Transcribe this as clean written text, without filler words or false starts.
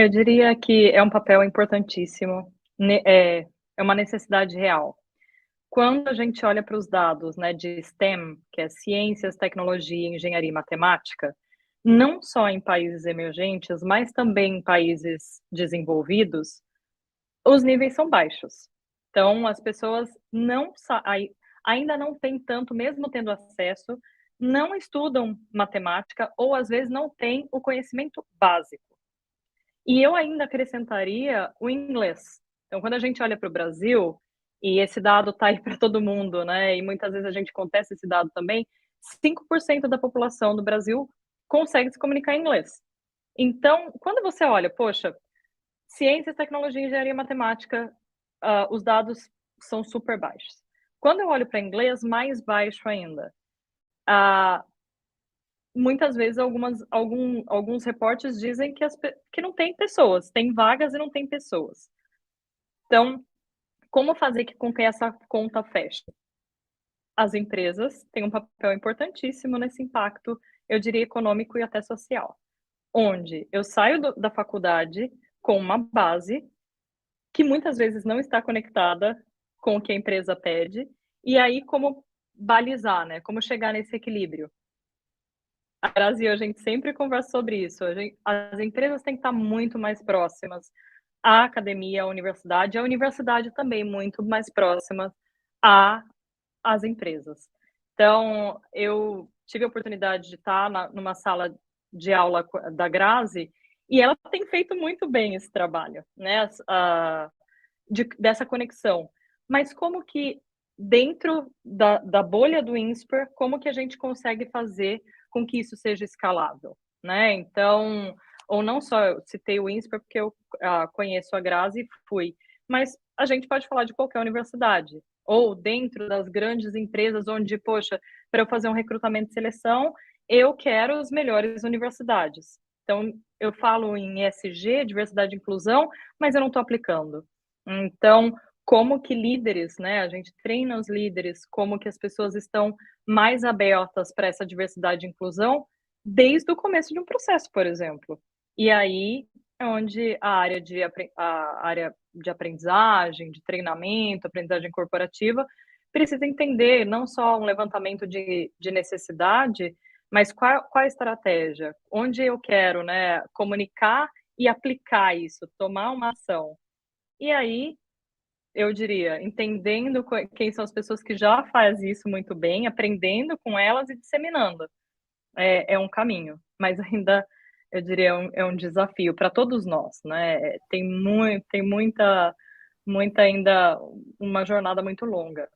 Eu diria que é um papel importantíssimo, é uma necessidade real. Quando a gente olha para os dados, né, de STEM, que é ciências, tecnologia, engenharia e matemática, não só em países emergentes, mas também em países desenvolvidos, os níveis são baixos. Então as pessoas não sa ai ainda não têm tanto, mesmo tendo acesso, não estudam matemática ou às vezes não têm o conhecimento básico. E eu ainda acrescentaria o inglês. Então, quando a gente olha para o Brasil, e esse dado está aí para todo mundo, né, e muitas vezes a gente contesta esse dado também, 5% da população do Brasil consegue se comunicar em inglês. Então, quando você olha, poxa, ciências, tecnologia, engenharia, matemática, os dados são super baixos. Quando eu olho para inglês, mais baixo ainda. Ah, Muitas vezes alguns reportes dizem que não tem pessoas, tem vagas e não tem pessoas. Então, como fazer com que essa conta feche? As empresas têm um papel importantíssimo nesse impacto, eu diria econômico e até social, onde eu saio da faculdade com uma base que muitas vezes não está conectada com o que a empresa pede, e aí como balizar, né? Como chegar nesse equilíbrio? A Brasil, a gente sempre conversa sobre isso. As empresas têm que estar muito mais próximas à academia, à universidade, a universidade também muito mais próxima às empresas. Então, eu tive a oportunidade de estar numa sala de aula da Grazi e ela tem feito muito bem esse trabalho, né? Dessa conexão. Mas como que dentro da bolha do INSPER, como que a gente consegue fazer com que isso seja escalável, né? Então, ou não só eu citei o INSPER porque eu conheço a Grazi e fui, mas a gente pode falar de qualquer universidade, ou dentro das grandes empresas onde, poxa, para eu fazer um recrutamento de seleção, eu quero as melhores universidades. Então, eu falo em ESG, diversidade e inclusão, mas eu não estou aplicando. Então, como que líderes, né, a gente treina os líderes, como que as pessoas estão mais abertas para essa diversidade e inclusão desde o começo de um processo, por exemplo. E aí é onde a área de aprendizagem, de treinamento, aprendizagem corporativa, precisa entender não só um levantamento de necessidade, mas qual a estratégia, onde eu quero, né, comunicar e aplicar isso, tomar uma ação. E aí eu diria, entendendo quem são as pessoas que já fazem isso muito bem, aprendendo com elas e disseminando. É um caminho, mas ainda, eu diria, é um desafio para todos nós, né? Tem muita ainda uma jornada muito longa.